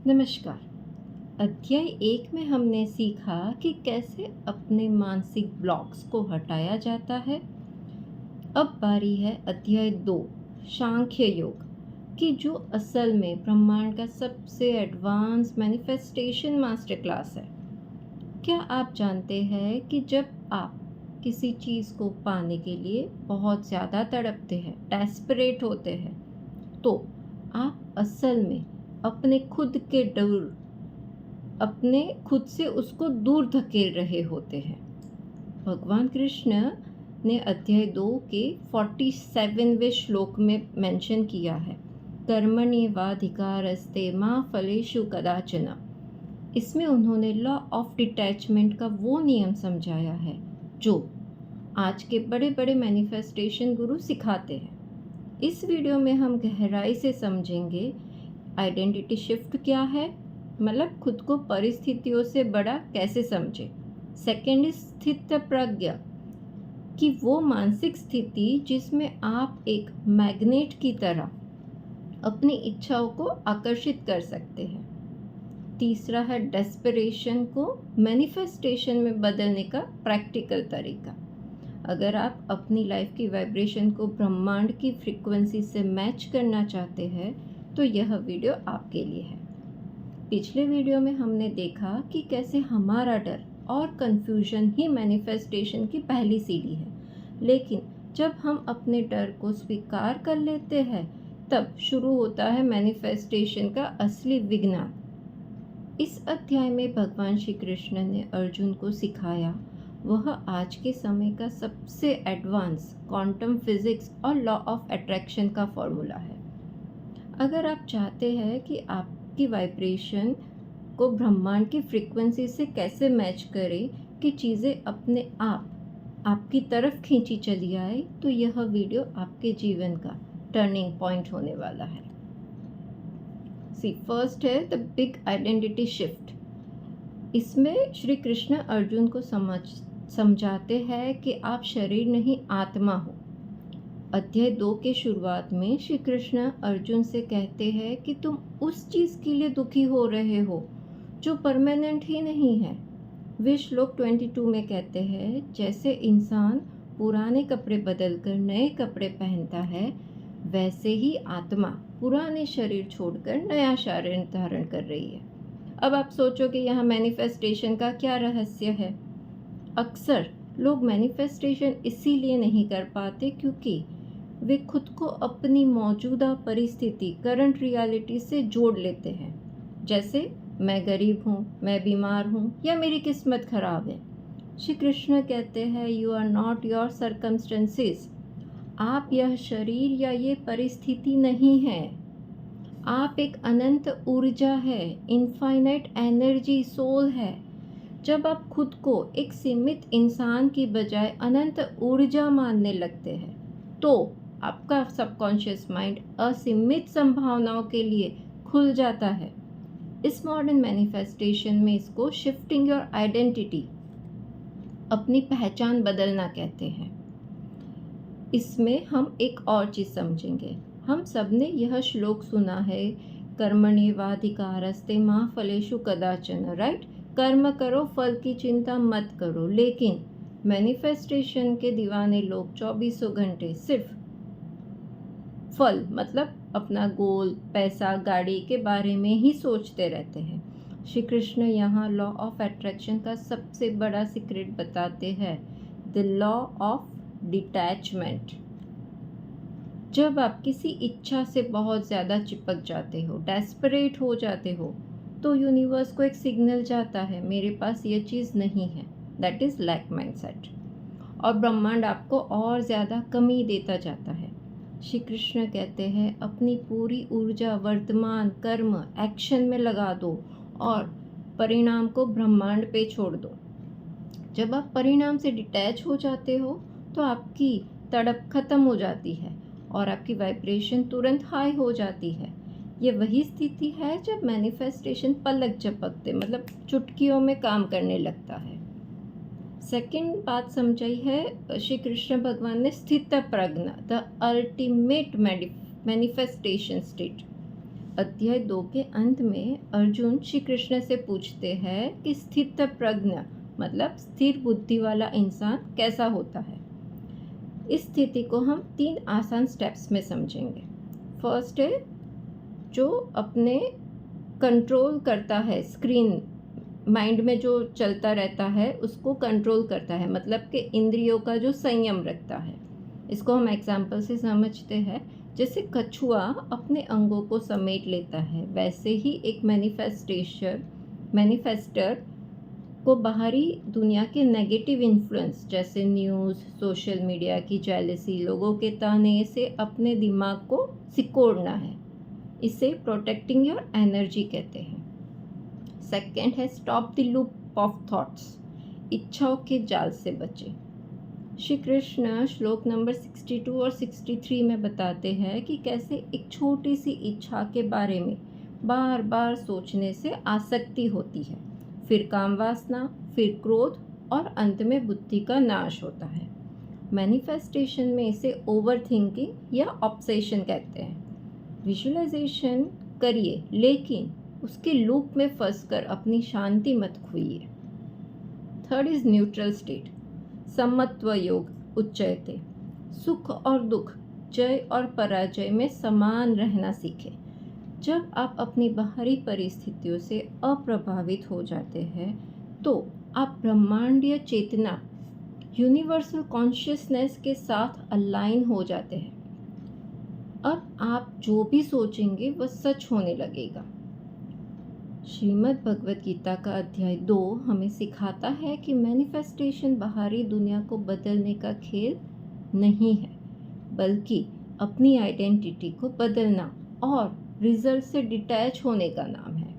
नमस्कार। अध्याय 1 में हमने सीखा कि कैसे अपने मानसिक ब्लॉक्स को हटाया जाता है। अब बारी है अध्याय 2 सांख्य योग की, जो असल में ब्रह्मांड का सबसे एडवांस मैनिफेस्टेशन मास्टर क्लास है। क्या आप जानते हैं कि जब आप किसी चीज़ को पाने के लिए बहुत ज़्यादा तड़पते हैं, डेस्परेट होते हैं, तो आप असल में अपने खुद से उसको दूर धकेल रहे होते हैं। भगवान कृष्ण ने अध्याय 2 के 47वें श्लोक में मेंशन किया है, कर्मण्येवाधिकारस्ते मा फलेषु कदाचन। इसमें उन्होंने लॉ ऑफ डिटैचमेंट का वो नियम समझाया है जो आज के बड़े बड़े मैनिफेस्टेशन गुरु सिखाते हैं। इस वीडियो में हम गहराई से समझेंगे आइडेंटिटी शिफ्ट क्या है, मतलब खुद को परिस्थितियों से बड़ा कैसे समझे। सेकेंड, स्थित प्रज्ञा, कि वो मानसिक स्थिति जिसमें आप एक मैग्नेट की तरह अपनी इच्छाओं को आकर्षित कर सकते हैं। तीसरा है डेस्परेशन को मैनिफेस्टेशन में बदलने का प्रैक्टिकल तरीका। अगर आप अपनी लाइफ की वाइब्रेशन को ब्रह्मांड की फ्रीक्वेंसी से मैच करना चाहते हैं तो यह वीडियो आपके लिए है। पिछले वीडियो में हमने देखा कि कैसे हमारा डर और कंफ्यूजन ही मैनिफेस्टेशन की पहली सीढ़ी है, लेकिन जब हम अपने डर को स्वीकार कर लेते हैं तब शुरू होता है मैनिफेस्टेशन का असली विज्ञान। इस अध्याय में भगवान श्री कृष्ण ने अर्जुन को सिखाया वह आज के समय का सबसे एडवांस क्वांटम फिजिक्स और लॉ ऑफ अट्रैक्शन का फॉर्मूला है। अगर आप चाहते हैं कि आपकी वाइब्रेशन को ब्रह्मांड की फ्रीक्वेंसी से कैसे मैच करें कि चीज़ें अपने आप आपकी तरफ खींची चली आए, तो यह वीडियो आपके जीवन का टर्निंग पॉइंट होने वाला है। फर्स्ट है द बिग आइडेंटिटी शिफ्ट। इसमें श्री कृष्ण अर्जुन को समझाते हैं कि आप शरीर नहीं आत्मा हो। अध्याय 2 के शुरुआत में श्री कृष्ण अर्जुन से कहते हैं कि तुम उस चीज़ के लिए दुखी हो रहे हो जो परमानेंट ही नहीं है। वे श्लोक 22 में कहते हैं, जैसे इंसान पुराने कपड़े बदलकर नए कपड़े पहनता है, वैसे ही आत्मा पुराने शरीर छोड़कर नया शरीर धारण कर रही है। अब आप सोचो कि यहाँ मैनिफेस्टेशन का क्या रहस्य है। अक्सर लोग मैनिफेस्टेशन इसीलिए नहीं कर पाते क्योंकि वे खुद को अपनी मौजूदा परिस्थिति, करंट रियलिटी से जोड़ लेते हैं। जैसे मैं गरीब हूँ, मैं बीमार हूँ, या मेरी किस्मत खराब है। श्री कृष्ण कहते हैं, you are not your circumstances. आप यह शरीर या ये परिस्थिति नहीं है। आप एक अनंत ऊर्जा है, इनफाइनाइट एनर्जी, सोल है। जब आप खुद को एक सीमित इंसान की बजाय अनंत ऊर्जा मानने लगते हैं तो आपका सबकॉन्शियस माइंड असीमित संभावनाओं के लिए खुल जाता है। इस मॉडर्न मैनिफेस्टेशन में इसको शिफ्टिंग योर आइडेंटिटी, अपनी पहचान बदलना कहते हैं। इसमें हम एक और चीज़ समझेंगे। हम सब ने यह श्लोक सुना है, कर्मण्येवाधिकारस्ते मा फलेषु कदाचन, राइट? कर्म करो, फल की चिंता मत करो। लेकिन मैनिफेस्टेशन के दीवाने लोग 24 घंटे सिर्फ फल, मतलब अपना गोल, पैसा, गाड़ी के बारे में ही सोचते रहते हैं। श्री कृष्ण यहाँ लॉ ऑफ अट्रैक्शन का सबसे बड़ा सीक्रेट बताते हैं, द लॉ ऑफ डिटैचमेंट। जब आप किसी इच्छा से बहुत ज़्यादा चिपक जाते हो, डेस्परेट हो जाते हो, तो यूनिवर्स को एक सिग्नल जाता है, मेरे पास ये चीज़ नहीं है। That is lack mindset. और ब्रह्मांड आपको और ज़्यादा कमी देता जाता है। श्री कृष्ण कहते हैं, अपनी पूरी ऊर्जा वर्तमान कर्म एक्शन में लगा दो और परिणाम को ब्रह्मांड पे छोड़ दो। जब आप परिणाम से डिटैच हो जाते हो तो आपकी तड़प खत्म हो जाती है और आपकी वाइब्रेशन तुरंत हाई हो जाती है। ये वही स्थिति है जब मैनिफेस्टेशन पलक झपकते, मतलब चुटकियों में काम करने लगता है। सेकंड बात समझाई है श्री कृष्ण भगवान ने, स्थित प्रज्ञा, द अल्टीमेट मैनिफेस्टेशन स्टेट। अध्याय 2 के अंत में अर्जुन श्री कृष्ण से पूछते हैं कि स्थित प्रज्ञ मतलब स्थिर बुद्धि वाला इंसान कैसा होता है। इस स्थिति को हम 3 आसान स्टेप्स में समझेंगे। फर्स्ट है जो अपने कंट्रोल करता है, स्क्रीन माइंड में जो चलता रहता है उसको कंट्रोल करता है, मतलब कि इंद्रियों का जो संयम रखता है। इसको हम एग्जाम्पल से समझते हैं। जैसे कछुआ अपने अंगों को समेट लेता है, वैसे ही एक मैनिफेस्टर को बाहरी दुनिया के नेगेटिव इन्फ्लुएंस जैसे न्यूज़, सोशल मीडिया की जेलसी, लोगों के ताने से अपने दिमाग को सिकोड़ना है। इसे प्रोटेक्टिंग योर एनर्जी कहते हैं। सेकेंड है stop the loop of thoughts, इच्छाओं के जाल से बचे। श्री कृष्ण श्लोक नंबर 62 और 63 में बताते हैं कि कैसे एक छोटी सी इच्छा के बारे में बार बार सोचने से आसक्ति होती है, फिर काम वासना, फिर क्रोध और अंत में बुद्धि का नाश होता है। मैनिफेस्टेशन में इसे ओवर थिंकिंग या ऑब्सेशन कहते हैं। विजुअलाइजेशन करिए लेकिन उसके लूप में फंसकर अपनी शांति मत खोइए। थर्ड इज न्यूट्रल स्टेट, समत्व योग उच्चयते। सुख और दुख, जय और पराजय में समान रहना सीखें। जब आप अपनी बाहरी परिस्थितियों से अप्रभावित हो जाते हैं तो आप ब्रह्मांडीय चेतना, यूनिवर्सल कॉन्शियसनेस के साथ अलाइन हो जाते हैं। अब आप जो भी सोचेंगे वह सच होने लगेगा। श्रीमद् भगवत गीता का अध्याय 2 हमें सिखाता है कि मैनिफेस्टेशन बाहरी दुनिया को बदलने का खेल नहीं है, बल्कि अपनी आइडेंटिटी को बदलना और रिजल्ट से डिटैच होने का नाम है।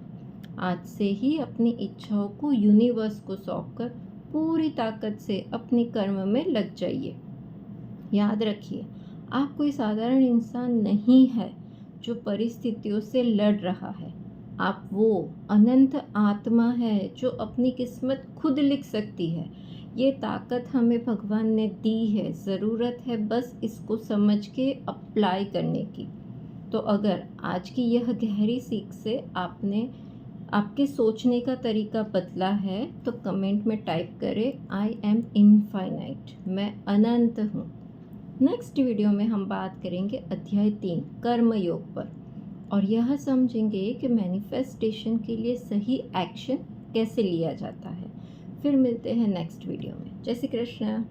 आज से ही अपनी इच्छाओं को यूनिवर्स को सौंपकर पूरी ताकत से अपने कर्म में लग जाइए। याद रखिए, आप कोई साधारण इंसान नहीं है जो परिस्थितियों से लड़ रहा है। आप वो अनंत आत्मा है जो अपनी किस्मत खुद लिख सकती है। ये ताकत हमें भगवान ने दी है, ज़रूरत है बस इसको समझ के अप्लाई करने की। तो अगर आज की यह गहरी सीख से आपके सोचने का तरीका बदला है तो कमेंट में टाइप करें आई एम इनफाइनाइट, मैं अनंत हूँ। नेक्स्ट वीडियो में हम बात करेंगे अध्याय 3 कर्म योग पर और यह समझेंगे कि मैनिफेस्टेशन के लिए सही एक्शन कैसे लिया जाता है। फिर मिलते हैं नेक्स्ट वीडियो में। जय श्री कृष्ण।